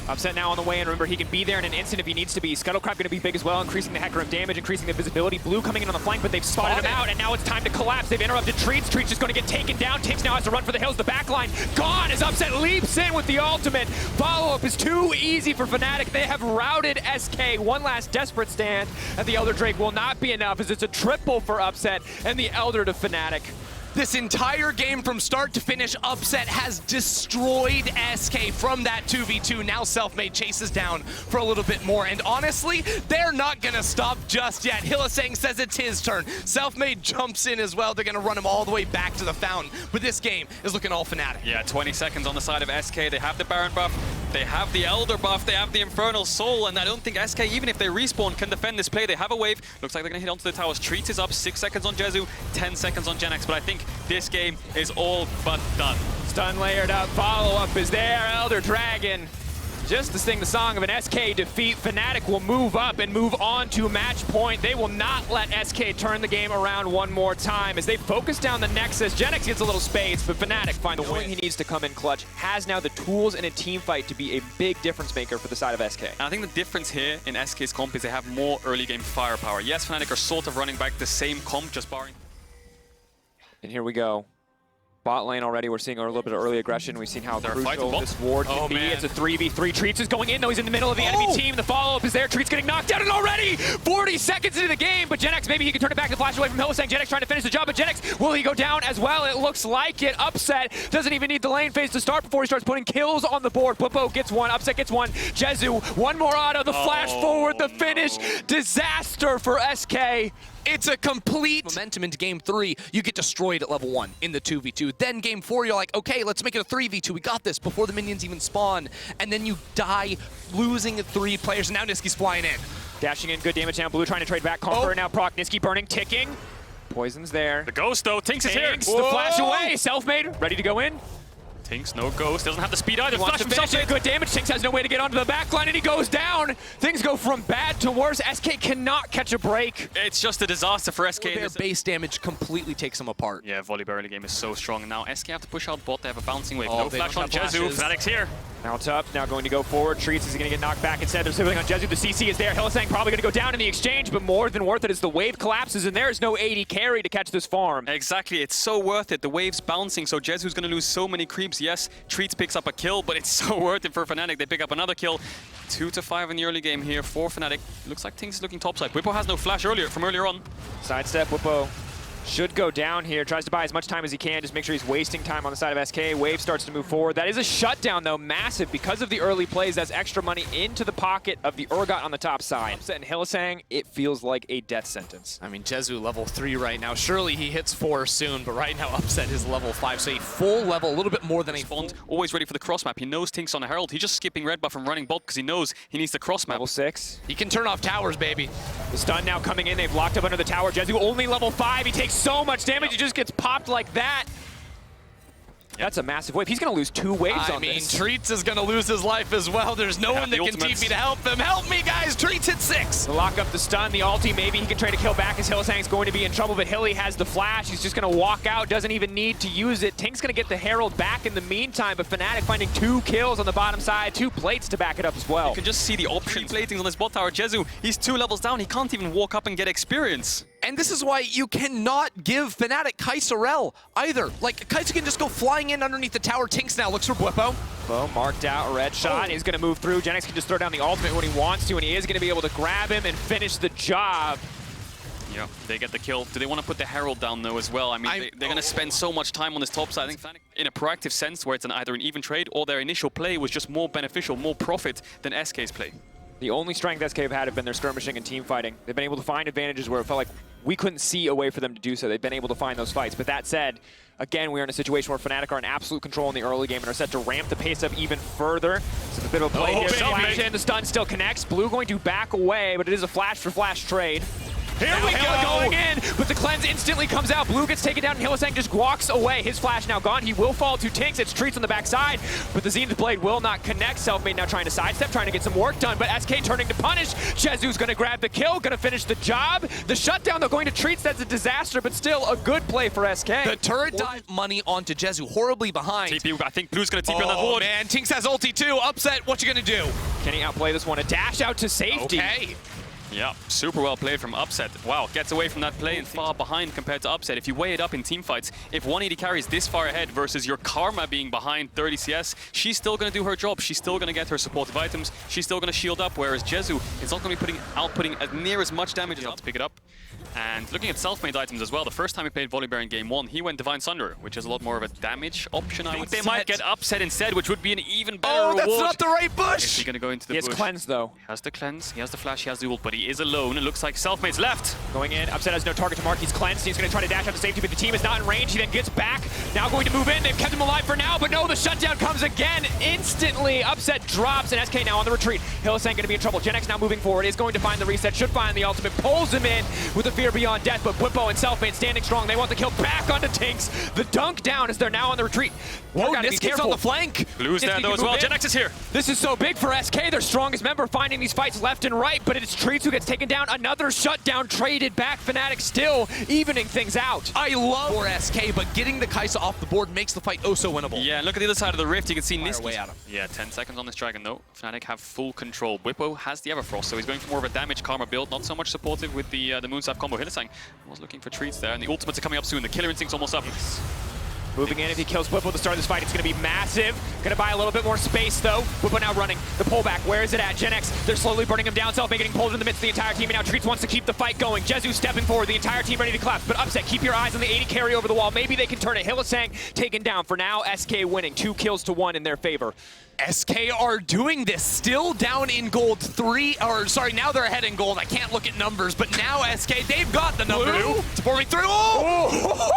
Upset now on the way, and remember, he can be there in an instant if he needs to be. Scuttlecrab going to be big as well, increasing the Hecarim damage, increasing the visibility. Blue coming in on the flank, but they've spotted him out, and now it's time to collapse. They've interrupted Treats. Treats is going to get taken down. Tinks now has to run for the hills. The backline gone as Upset leaps in with the ultimate. Follow-up is too easy for Fnatic. They have routed SK. One last desperate stand, and the Elder Drake will not be enough as it's a triple for Upset and the Elder to Fnatic. This entire game from start to finish, Upset has destroyed SK from that 2v2. Now Selfmade chases down for a little bit more. And honestly, they're not going to stop just yet. Hylissang says it's his turn. Selfmade jumps in as well. They're going to run him all the way back to the fountain. But this game is looking all Fnatic. Yeah, 20 seconds on the side of SK. They have the Baron buff. They have the Elder buff. They have the Infernal Soul. And I don't think SK, even if they respawn, can defend this play. They have a wave. Looks like they're going to hit onto the towers. Treats is up. 6 seconds on Jezu. 10 seconds on Gen X. But I think this game is all but done. Stun layered up, follow-up is there, Elder Dragon. Just to sing the song of an SK defeat, Fnatic will move up and move on to match point. They will not let SK turn the game around one more time as they focus down the Nexus. Genex gets a little space, but Fnatic find the win. He needs to come in clutch, has now the tools in a team fight to be a big difference maker for the side of SK. And I think the difference here in SK's comp is they have more early game firepower. Yes, Fnatic are sort of running back the same comp, just barring. And here we go. Bot lane already, we're seeing a little bit of early aggression. We've seen how crucial this ward can be. Man. It's a 3v3. Treats is going in, though he's in the middle of the enemy team. The follow-up is there. Treats getting knocked out, and already 40 seconds into the game. But Genex, maybe he can turn it back and flash away from Hillsang. Genex trying to finish the job, but Genex, will he go down as well? It looks like it. Upset doesn't even need the lane phase to start before he starts putting kills on the board. Popo gets one, Upset gets one. Jezu, one more auto, the flash forward, the finish. Disaster for SK. It's a complete momentum into game 3. You get destroyed at level 1 in the 2v2. Then game 4, you're like, okay, let's make it a 3v2. We got this before the minions even spawn. And then you die losing 3 players. Now Niski's flying in. Dashing in, good damage now. Blue trying to trade back. Conqueror now proc. Niski burning, ticking. Poison's there. The ghost though, Tinks is here. The flash away. Self-made, ready to go in. Tinks, no ghost, doesn't have the speed either. Wants to finish it, good damage. Tinks has no way to get onto the back line, and he goes down. Things go from bad to worse. SK cannot catch a break. It's just a disaster for SK. Their base damage completely takes them apart. Yeah, Volibear early game is so strong. And now SK have to push out bot. They have a bouncing wave. Oh, No they flash don't on have Jezu. flashes. Fnatic's here. Now it's up, now going to go forward. Treats is going to get knocked back instead. They're sibling on Jezu. The CC is there. Hillsang probably going to go down in the exchange, but more than worth it as the wave collapses, and there is no AD carry to catch this farm. Exactly, it's so worth it. The wave's bouncing, so Jezu's going to lose so many creeps. Yes, Treats picks up a kill, but it's so worth it for Fnatic. They pick up another kill. 2-5 in the early game here for Fnatic. Looks like things is looking topside. Whippo has no flash from earlier on. Sidestep, Whippo should go down here. Tries to buy as much time as he can, just make sure he's wasting time on the side of SK. Wave starts to move forward. That is a shutdown, though, massive. Because of the early plays, that's extra money into the pocket of the Urgot on the top side. Upset and Hillsang, it feels like a death sentence. I mean, Jezu level 3 right now. Surely he hits 4 soon, but right now Upset is level 5, so a full level, a little bit more than a full. Always ready for the cross map. He knows Tinks on a Herald. He's just skipping red buff and running bot because he knows he needs the cross map. Level 6. He can turn off towers, baby. The stun now coming in. They've locked up under the tower. Jezu only level 5. He takes so much damage. He just gets popped like that. That's a massive wave. He's going to lose 2 waves on this. Treats is going to lose his life as well. There's no one that can TP to help them. Help me, guys. Treats hit 6. To lock up the stun, the ulti, maybe he can try to kill back as Hillsang's going to be in trouble, but Hilly has the flash. He's just going to walk out, doesn't even need to use it. Tink's going to get the Herald back in the meantime, but Fnatic finding 2 kills on the bottom side, 2 plates to back it up as well. You can just see the option platings on this bot tower. Jezu, he's 2 levels down. He can't even walk up and get experience. And this is why you cannot give Fnatic Kai'Sa either. Like, Kai'Sa can just go flying in underneath the tower. Tinks now looks for Whippo. Well, marked out, red shot. He's going to move through. Genex can just throw down the ultimate when he wants to, and he is going to be able to grab him and finish the job. Yeah, they get the kill. Do they want to put the Herald down, though, as well? I mean, they're going to spend so much time on this top side. I think Fnatic, in a proactive sense, where it's either an even trade or their initial play was just more beneficial, more profit than SK's play. The only strength SK have been their skirmishing and team fighting. They've been able to find advantages where it felt like we couldn't see a way for them to do so. They've been able to find those fights. But that said, again, we are in a situation where Fnatic are in absolute control in the early game and are set to ramp the pace up even further. So a bit of a play here. Flash in, the stun still connects. Blue going to back away, but it is a flash for flash trade. Here we go, going in, but the cleanse instantly comes out. Blue gets taken down, and Hillsang just walks away. His flash now gone. He will fall to Tinks. It's Treats on the backside, but the Zenith Blade will not connect. Selfmade now trying to sidestep, trying to get some work done, but SK turning to punish. Jezu's going to grab the kill, going to finish the job. The shutdown, though, going to Treats. That's a disaster, but still a good play for SK. The turret dive money onto Jezu, horribly behind. TP, I think Blue's going to TP on that ward. Oh, man, Tinks has ulti too. Upset, what you going to do? Can he outplay this one? A dash out to safety. Okay. Yeah, super well played from Upset. Wow, gets away from that play and far behind compared to Upset. If you weigh it up in teamfights, if 180 carries this far ahead versus your Karma being behind 30 CS, she's still going to do her job. She's still going to get her supportive items. She's still going to shield up, whereas Jezu is not going to be outputting as near as much damage to pick it up. And looking at self-made items as well, the first time he played Volibear in Game 1, he went Divine Sunder, which is a lot more of a damage option. I think they might get Upset instead, which would be an even better reward. Oh, that's not the right bush! Is he going to go into the bush? He has cleanse, though. He has the cleanse, he has the flash, he has the ult, but he is alone. It looks like Selfmade's left. Going in, Upset has no target to mark. He's cleansed. He's going to try to dash out to safety, but the team is not in range. He then gets back. Now going to move in. They've kept him alive for now, but no, the shutdown comes again. Instantly, Upset drops, and SK now on the retreat. Hylissang going to be in trouble. Gen X now moving forward. Is going to find the reset. Should find the ultimate. Pulls him in with the fear beyond death, but Bwipo and Selfmade standing strong. They want the kill back onto Tinks. The dunk down as they're now on the retreat. Whoa, Niski's on the flank. Blue's there though as well. Gen X is here. This is so big for SK, their strongest member, finding these fights left and right, but it's Treats who gets taken down. Another shutdown traded back. Fnatic still evening things out. I love for SK, but getting the Kai'Sa off the board makes the fight oh so winnable. Yeah, look at the other side of the rift. You can see Niski. Way at him. Yeah, 10 seconds on this dragon though. Fnatic have full control. Bwipo has the Everfrost, so he's going for more of a damage karma build, not so much supportive with the Moonstaff combo. Hylissang was looking for treats there, and the ultimates are coming up soon. The killer instinct's almost up. Moving in, if he kills Bwipo at the start of this fight, it's going to be massive. Going to buy a little bit more space, though. Bwipo now running. The pullback, where is it at? Gen X, they're slowly burning him down. Selfmade getting pulled in the midst of the entire team, and now Treats wants to keep the fight going. Jezu stepping forward, the entire team ready to collapse. But Upset, keep your eyes on the 80 carry over the wall. Maybe they can turn it. Hylissang taken down. For now, SK winning. 2 kills to 1 in their favor. SK are doing this, still down in gold 3, or sorry, now they're ahead in gold. I can't look at numbers, but now SK, they've got the number. It's pouring through. Oh!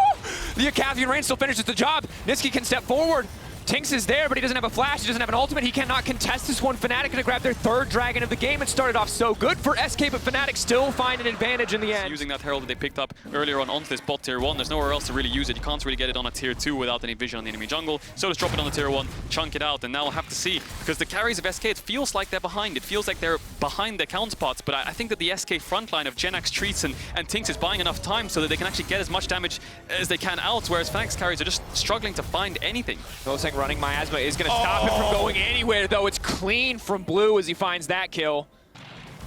The Acafian Rain still finishes the job. Niski can step forward. Tinks is there, but he doesn't have a flash, he doesn't have an ultimate, he cannot contest this one. Fnatic gonna grab their 3rd dragon of the game. It started off so good for SK, but Fnatic still find an advantage in the end. Using that Herald that they picked up earlier on onto this bot tier 1, there's nowhere else to really use it. You can't really get it on a tier 2 without any vision on the enemy jungle. So just drop it on the tier 1, chunk it out, and now we'll have to see. Because the carries of SK, it feels like they're behind. It feels like they're behind their counterparts, but I think that the SK frontline of Gen X, Treats, and Tinks is buying enough time so that they can actually get as much damage as they can out, whereas Fnatic's carries are just struggling to find anything. Hylissang running, Miasma is going to stop him from going anywhere, though. It's clean from Blue as he finds that kill.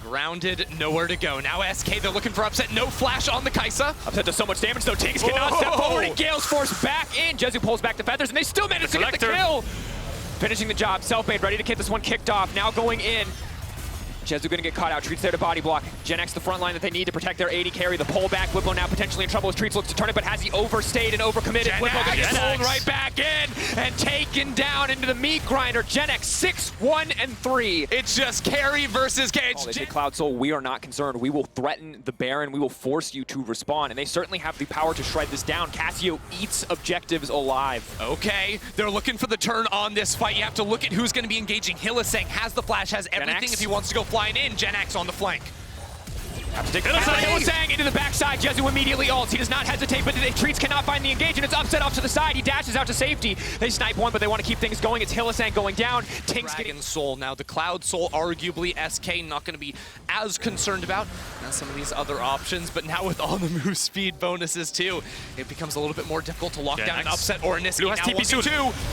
Grounded, nowhere to go. Now SK, they're looking for Upset. No flash on the Kai'Sa. Upset does so much damage, though. Tinks cannot step forward, and Gale's forced back in. Jezu pulls back the feathers, and they still manage to get the kill. Finishing the job. Selfmade ready to get this one kicked off. Now going in. Jezu gonna get caught out. Treats there to body block. Gen X the front line that they need to protect their 80 carry. The pullback. Bwipo now potentially in trouble as Treats looks to turn it, but has he overstayed and overcommitted? Bwipo gonna get pulled right back in and taken down into the meat grinder. Gen X 6-1-3. It's just carry versus carry. They say, Cloud Soul, we are not concerned. We will threaten the Baron. We will force you to respond, and they certainly have the power to shred this down. Cassio eats objectives alive. Okay, they're looking for the turn on this fight. You have to look at who's going to be engaging. Hylissang has the flash, has everything if he wants to go flying in. Gen X on the flank. Have to take Hylissang into the backside. Jezu immediately ults. He does not hesitate, but the Treats cannot find the engage, and it's Upset off to the side. He dashes out to safety. They snipe one, but they want to keep things going. It's Hylissang going down. Tinks Dragon Soul. Now the Cloud Soul, arguably SK not going to be as concerned about as some of these other options, but now with all the move speed bonuses too, it becomes a little bit more difficult to lock down an Upset or a Niski. Blue has TP soon.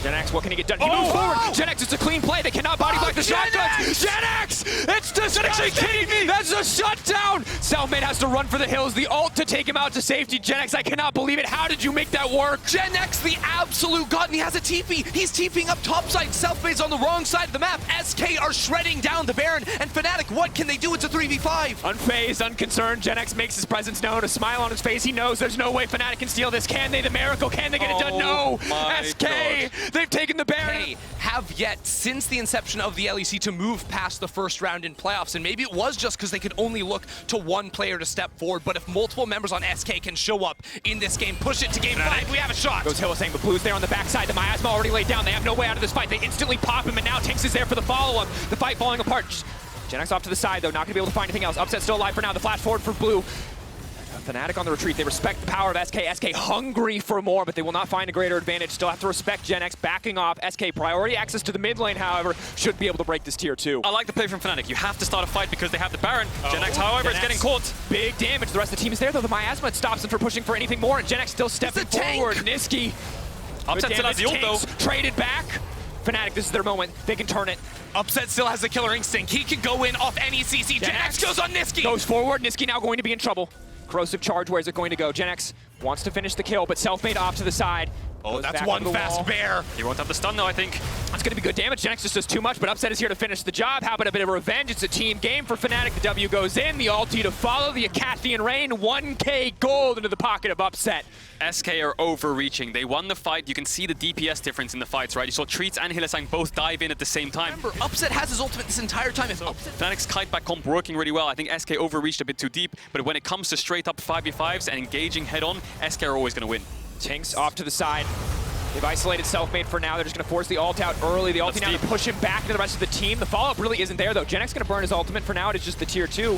Gen X, what can he get done? He moves forward. Gen X, it's a clean play. They cannot body block the shotguns. Gen X! It's disgusting! That's a shutdown! Selfmade has to run for the hills. The ult to take him out to safety. Gen X, I cannot believe it. How did you make that work? Gen X, the absolute god, and he has a TP. He's TPing up topside. Selfmade's on the wrong side of the map. SK are shredding down the Baron, and Fnatic, what can they do? It's a 3v5. Unfazed, unconcerned, Gen X makes his presence known. A smile on his face. He knows there's no way Fnatic can steal this. Can they? The miracle. Can they get it done? No. SK, God. They've taken the Baron. They have yet, since the inception of the LEC, to move past the first round in playoffs, and maybe it was just because they could only look to one player to step forward, but if multiple members on SK can show up in this game, push it to game 5, we have a shot. Goes Hylissang, but Blue's there on the backside. The Miasma already laid down. They have no way out of this fight. They instantly pop him, and now Tinks is there for the follow-up. The fight falling apart. Gen X off to the side, though. Not going to be able to find anything else. Upset still alive for now. The flash forward for Blue. Fnatic on the retreat. They respect the power of SK. SK hungry for more, but they will not find a greater advantage. Still have to respect Gen X backing off. SK priority access to the mid lane, however, should be able to break this tier 2. I like the play from Fnatic. You have to start a fight because they have the Baron. Gen X, however, is getting caught. Big damage. The rest of the team is there, though. The Miasma stops them from pushing for anything more, and Gen X still stepping forward. Niski. Upset still has the ult, though. Traded back. Fnatic, this is their moment. They can turn it. Upset still has the killer instinct. He can go in off any CC. Gen X goes on Niski. Goes forward. Niski now going to be in trouble. Corrosive charge, where's it going to go? Gen X wants to finish the kill, but Selfmade off to the side. Oh, Goes that's back one on the fast wall. bear. He won't have the stun though, I think. That's going to be good damage. Genex just does too much, but Upset is here to finish the job. How about a bit of revenge? It's a team game for Fnatic. The W goes in, the ulti to follow, the Acathian Rain, 1k gold into the pocket of Upset. SK are overreaching. They won the fight. You can see the DPS difference in the fights, right? You saw Treats and Hylissang both dive in at the same time. Remember, Upset has his ultimate this entire time. If Upset Fnatic's kite-back comp working really well. I think SK overreached a bit too deep, but when it comes to straight-up 5v5s and engaging head-on, SK are always going to win. Tinks off to the side. They've isolated Selfmade for now. They're just going to force the ult out early. The ulti now to push him back into the rest of the team. The follow-up really isn't there, though. Genex going to burn his ultimate. For now, it is just the tier 2.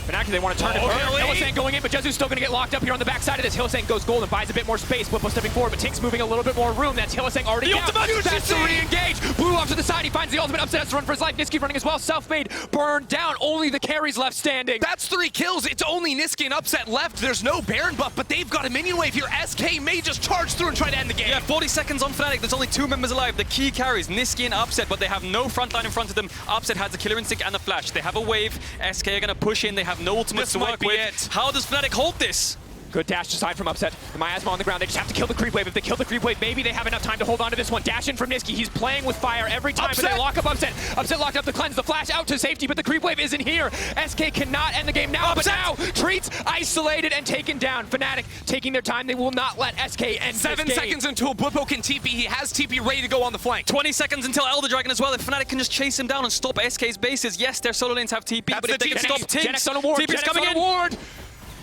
Fnatic, they want to turn it burn. Hylissang going in, but Jezu's still going to get locked up here on the backside of this. Hylissang goes gold and buys a bit more space. Whippo stepping forward, but Tinks moving a little bit more room. That's Hylissang already down. That's to re-engage. Blue off to the side. He finds the ultimate. Upset has to run for his life. Niski running as well. Selfmade burned down. Only the carries left standing. That's 3 kills. It's only Niski and Upset left. There's no Baron buff, but they've got a minion wave here. SK may just charge through and try to end the game. Yeah, 40 seconds on Fnatic. There's only 2 members alive. The key carries, Niski and Upset, but they have no front line in front of them. Upset has the killer instinct and the flash. They have a wave. SK are going to push in. They have no ultimates to work with. How does Fnatic hold this? Good dash aside from Upset. The Miasma on the ground. They just have to kill the creep wave. If they kill the creep wave, maybe they have enough time to hold on to this one. Dash in from Niski. He's playing with fire every time, but they lock up Upset. Upset locked up the cleanse. The flash out to safety, but the creep wave isn't here. SK cannot end the game now, but now Treats isolated and taken down. Fnatic taking their time. They will not let SK end 7 this game. seconds until Whippo can TP. He has TP ready to go on the flank. 20 seconds until Elder Dragon as well. If Fnatic can just chase him down and stop SK's bases, yes, their solo lanes have TP, That's but if the they can stop Tinks, Genex on a ward. TP's Genex coming on in. a ward.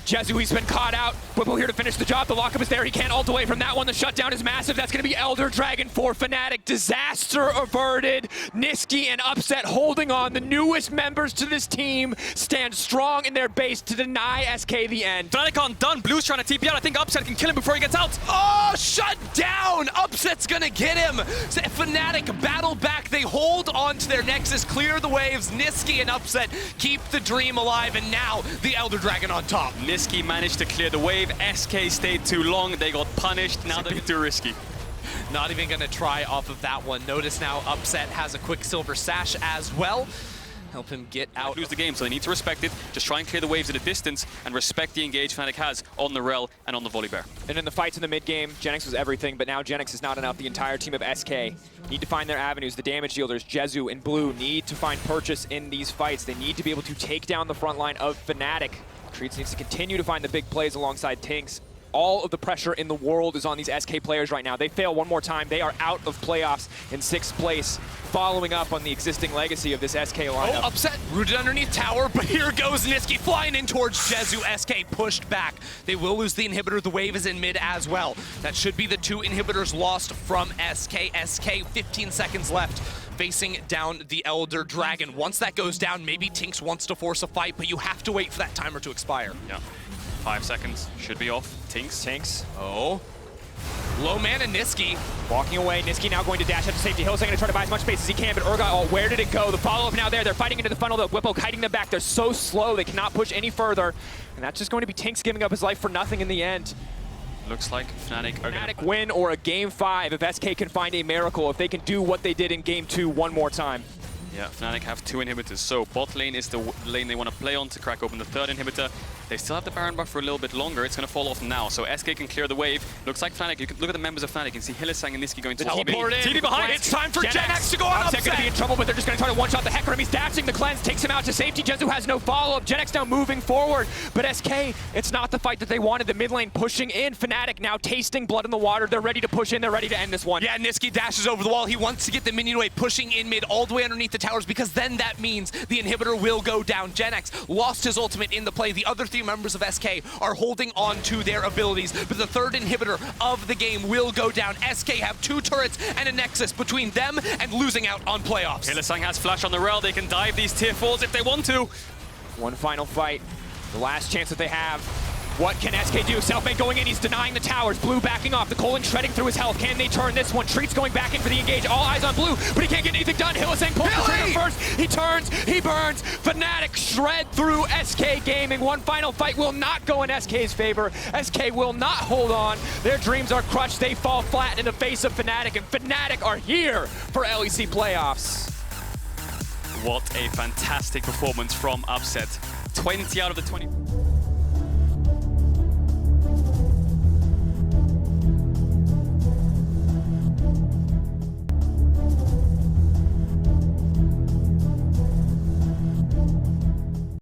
Jezu, he's been caught out. Whippo here to finish the job. The lockup is there. He can't ult away from that one. The shutdown is massive. That's going to be Elder Dragon for Fnatic. Disaster averted. Niski and Upset holding on. The newest members to this team stand strong in their base to deny SK the end. Fnatic aren't done. Blue's trying to TP out. I think Upset can kill him before he gets out. Oh, shut down! Upset's gonna get him. Fnatic battle back. They hold on to their Nexus, clear the waves. Niski and Upset keep the dream alive, and now the Elder Dragon on top. Niski managed to clear the wave. SK stayed too long. They got punished. Now they're too risky. Not even gonna try off of that one. Notice now Upset has a Quicksilver Sash as well. Help him get out. Lose the game, so they need to respect it. Just try and clear the waves at a distance and respect the engage Fnatic has on the Rel and on the Volley Bear. And in the fights in the mid game, Genex was everything, but now Genex is not enough. The entire team of SK need to find their avenues. The damage dealers, Jezu and Blue, need to find purchase in these fights. They need to be able to take down the front line of Fnatic. Treats needs to continue to find the big plays alongside Tinks. All of the pressure in the world is on these SK players right now. They fail one more time. They are out of playoffs in 6th place, following up on the existing legacy of this SK lineup. Oh, Upset rooted underneath tower, but here goes Niski flying in towards Jezu. SK pushed back. They will lose the inhibitor. The wave is in mid as well. That should be the 2 inhibitors lost from SK. SK, 15 seconds left, facing down the Elder Dragon. Once that goes down, maybe Tinks wants to force a fight, but you have to wait for that timer to expire. Yeah. 5 seconds. Should be off. Tinks. Oh. Low man and Niski. Walking away, Niski now going to dash out to safety. Hill's going to try to buy as much space as he can, but Urgot, oh, where did it go? The follow-up now there. They're fighting into the funnel, though. Whippo kiting them back. They're so slow, they cannot push any further. And that's just going to be Tinks giving up his life for nothing in the end. Looks like Fnatic are Fnatic win or a game 5 if SK can find a miracle, if they can do what they did in game 2 one more time. Yeah, Fnatic have 2 inhibitors, so bot lane is the lane they want to play on to crack open the 3rd inhibitor. They still have the Baron buff for a little bit longer. It's going to fall off now, so SK can clear the wave. Looks like Fnatic, you can look at the members of Fnatic, you can see Hylissang and Niski going to TP. TP behind. It's time for Genex to go on Upset. Upset going to be in trouble, but they're just going to try to one-shot the heck out of him. He's dashing the cleanse, takes him out to safety. Jezu has no follow-up. Genex now moving forward, but SK, it's not the fight that they wanted. The mid lane pushing in. Fnatic now tasting blood in the water. They're ready to push in. They're ready to end this one. Yeah, Niski dashes over the wall. He wants to get the minion wave, pushing in mid all the way underneath the towers, because then that means the inhibitor will go down. Genex lost his ultimate in the play. The other 3 members of SK are holding on to their abilities, but the 3rd inhibitor of the game will go down. SK have 2 turrets and a Nexus between them and losing out on playoffs. Hylissang has flash on the Rel. They can dive these tier 4s if they want to. One final fight. The last chance that they have. What can SK do? Selfmade going in, he's denying the towers. Blue backing off, the Colin shredding through his health. Can they turn this one? Treats going back in for the engage. All eyes on Blue, but he can't get anything done. Hylissang pulls the trigger first. He turns, he burns. Fnatic shred through SK Gaming. One final fight will not go in SK's favor. SK will not hold on. Their dreams are crushed. They fall flat in the face of Fnatic, and Fnatic are here for LEC playoffs. What a fantastic performance from Upset. 20 out of the 20.